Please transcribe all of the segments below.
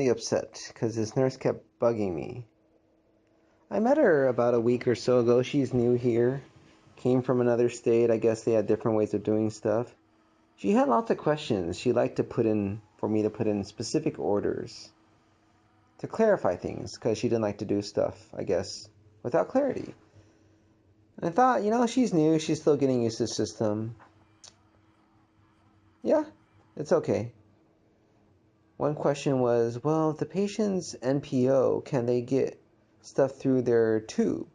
really upset because this nurse kept bugging me. I met her about a week or so ago. She's new here, came from another state. I guess they had different ways of doing stuff. She had lots of questions. She liked to put in, for me to put in specific orders to clarify things because she didn't like to do stuff, I guess, without clarity. And I thought, she's new. She's still getting used to the system. Yeah, it's okay. One question was, well, if the patient's NPO, can they get stuff through their tube?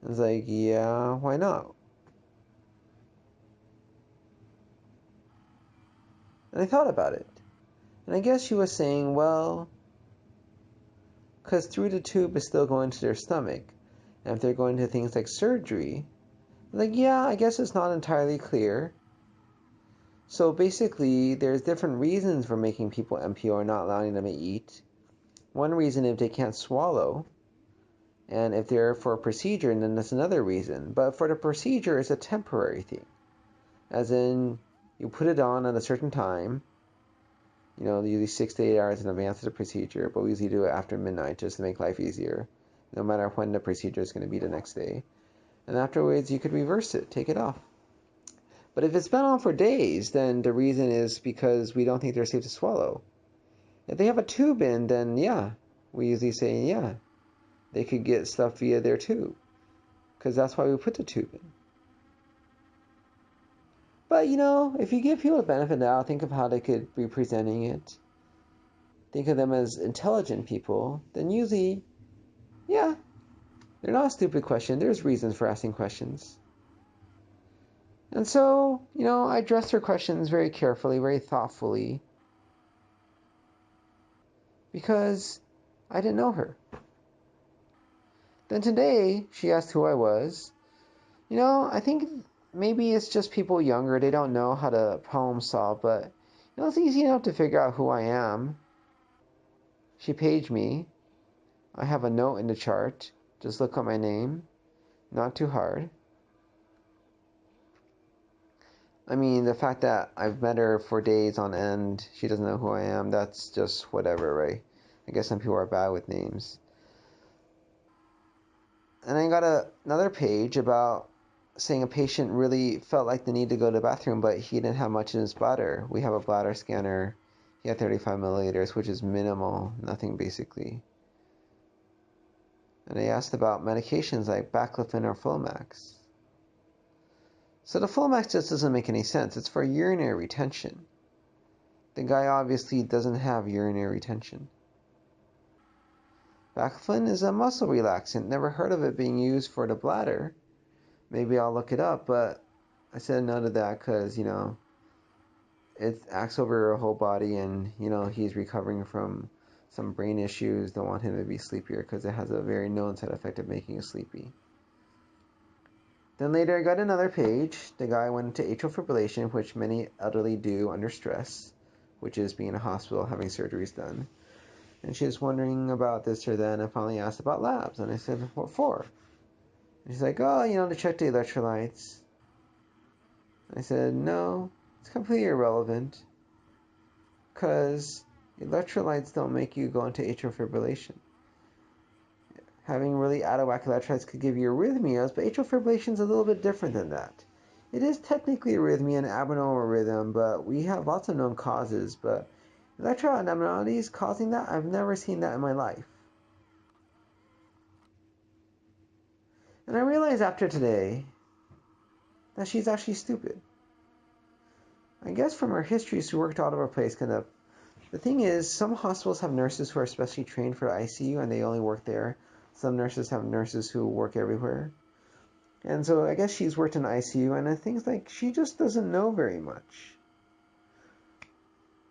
I was like, yeah, why not? And I thought about it. And I guess she was saying, well, because through the tube is still going to their stomach. And if they're going to things like surgery, like, yeah, I guess it's not entirely clear. So basically, there's different reasons for making people NPO or not allowing them to eat. One reason if they can't swallow. And if they're for a procedure, then that's another reason. But for the procedure, it's a temporary thing. As in, you put it on at a certain time, usually 6 to 8 hours in advance of the procedure, but we usually do it after midnight just to make life easier, no matter when the procedure is going to be the next day. And afterwards, you could reverse it, take it off. But if it's been on for days, then the reason is because we don't think they're safe to swallow. If they have a tube in, then yeah, we usually say, yeah, they could get stuff via their tube, because that's why we put the tube in. But, if you give people the benefit of the doubt, think of how they could be presenting it. Think of them as intelligent people, then usually, yeah, they're not a stupid question. There's reasons for asking questions. And so, I addressed her questions very carefully, very thoughtfully, because I didn't know her. Then today, she asked who I was. I think maybe it's just people younger. They don't know how to problem solve, but, it's easy enough to figure out who I am. She paged me. I have a note in the chart. Just look up my name. Not too hard. I mean, the fact that I've met her for days on end, she doesn't know who I am, that's just whatever, right? I guess some people are bad with names. And I got another page about saying a patient really felt like the need to go to the bathroom, but he didn't have much in his bladder. We have a bladder scanner. He had 35 milliliters, which is minimal, nothing basically. And I asked about medications like baclofen or Flomax. So the Flomax just doesn't make any sense. It's for urinary retention. The guy obviously doesn't have urinary retention. Baclofen is a muscle relaxant. Never heard of it being used for the bladder. Maybe I'll look it up, but I said no to that because, it acts over your whole body and, he's recovering from some brain issues. Don't want him to be sleepier because it has a very known side effect of making you sleepy. Then later I got another page. The guy went into atrial fibrillation, which many elderly do under stress, which is being in a hospital having surgeries done. And she was wondering about this or that, and I finally asked about labs. And I said, what for? And she's like, oh, to check the electrolytes. And I said, no, it's completely irrelevant. Because electrolytes don't make you go into atrial fibrillation. Having really out-of-whack electrolytes could give you arrhythmias, but atrial fibrillation is a little bit different than that. It is technically arrhythmia, an abnormal rhythm, but we have lots of known causes. But electro abnormalities causing that, I've never seen that in my life. And I realized after today that she's actually stupid. I guess from her history, she worked all over the place. The thing is, some hospitals have nurses who are specially trained for ICU and they only work there. Some nurses have nurses who work everywhere. And so I guess she's worked in ICU, and I think like she just doesn't know very much.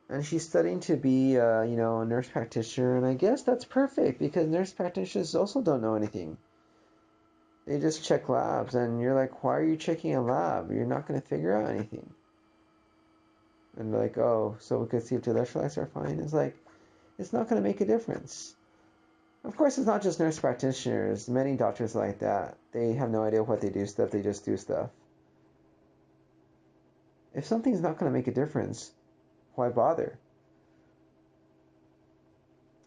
And she's studying to be, a nurse practitioner, and I guess that's perfect because nurse practitioners also don't know anything. They just check labs, and you're like, why are you checking a lab? You're not going to figure out anything. And they're like, oh, so we could see if the electrolytes are fine. It's like, it's not going to make a difference. Of course, it's not just nurse practitioners. Many doctors like that. They have no idea what they do stuff. They just do stuff. If something's not going to make a difference, why bother?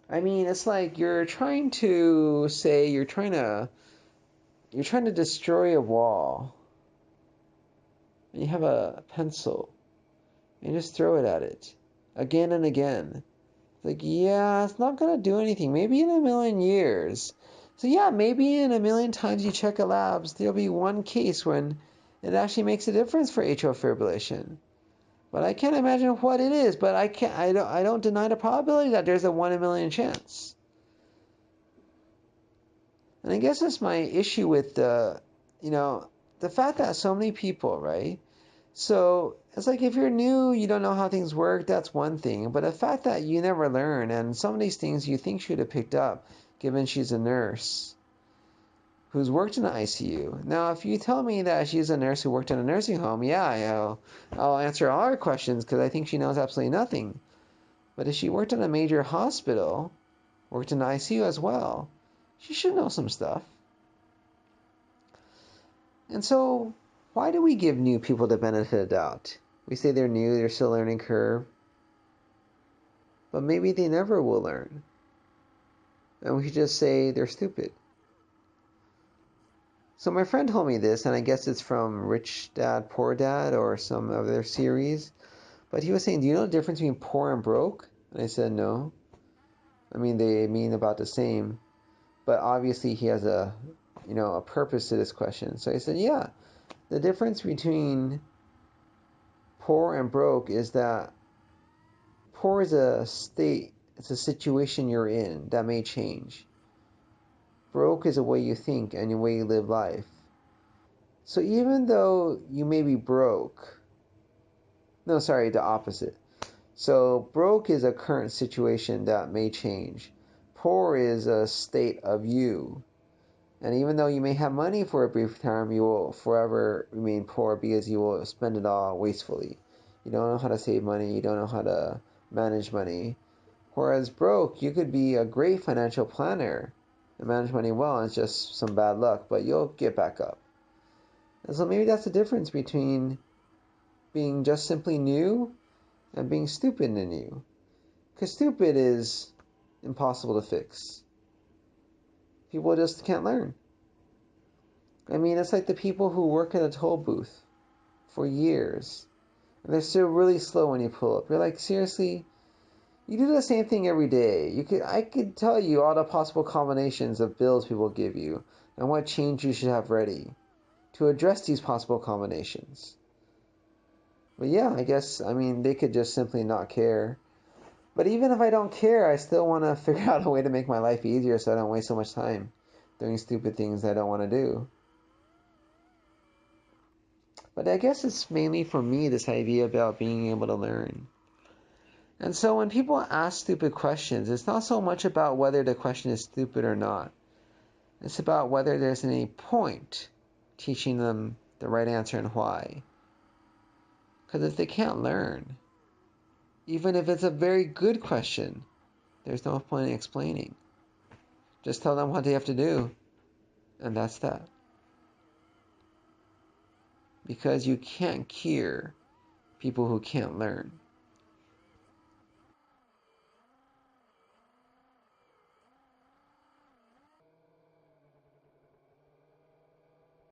I mean, it's like you're trying to say you're trying to destroy a wall. And you have a pencil and you just throw it at it again and again. It's like, yeah, it's not gonna do anything. Maybe in a million years. So yeah, maybe in a million times you check a labs, there'll be one case when it actually makes a difference for atrial fibrillation. But I can't imagine what it is. But I don't deny the probability that there's a 1 in a million chance. And I guess that's my issue with the fact that so many people, right? So it's like if you're new, you don't know how things work, that's one thing. But the fact that you never learn, and some of these things you think she would have picked up, given she's a nurse who's worked in the ICU. Now, if you tell me that she's a nurse who worked in a nursing home, yeah, I'll answer all her questions because I think she knows absolutely nothing. But if she worked in a major hospital, worked in the ICU as well, she should know some stuff. And so, why do we give new people the benefit of the doubt? We say they're new, they're still learning curve, but maybe they never will learn. And we should just say they're stupid. So my friend told me this, and I guess it's from Rich Dad, Poor Dad, or some other series. But he was saying, do you know the difference between poor and broke? And I said, no. I mean, they mean about the same. But obviously he has a purpose to this question. So I said, yeah, the difference between poor and broke is that poor is a state, it's a situation you're in that may change. Broke is a way you think and a way you live life. So even though you may be broke, no, sorry, the opposite. So broke is a current situation that may change. Poor is a state of you. And even though you may have money for a brief time, you will forever remain poor because you will spend it all wastefully. You don't know how to save money, you don't know how to manage money. Whereas broke, you could be a great financial planner and manage money well, and it's just some bad luck, but you'll get back up. And so maybe that's the difference between being just simply new and being stupid and new. Because stupid is impossible to fix. People just can't learn. I mean, it's like the people who work in a toll booth for years, and they're still really slow when you pull up. You're like, seriously? You do the same thing every day. I could tell you all the possible combinations of bills people give you and what change you should have ready to address these possible combinations. But yeah, I mean, they could just simply not care. But even if I don't care, I still want to figure out a way to make my life easier so I don't waste so much time doing stupid things I don't want to do. But I guess it's mainly for me this idea about being able to learn. And so when people ask stupid questions, it's not so much about whether the question is stupid or not. It's about whether there's any point teaching them the right answer and why. Because if they can't learn, even if it's a very good question, there's no point in explaining. Just tell them what they have to do, and that's that. Because you can't cure people who can't learn.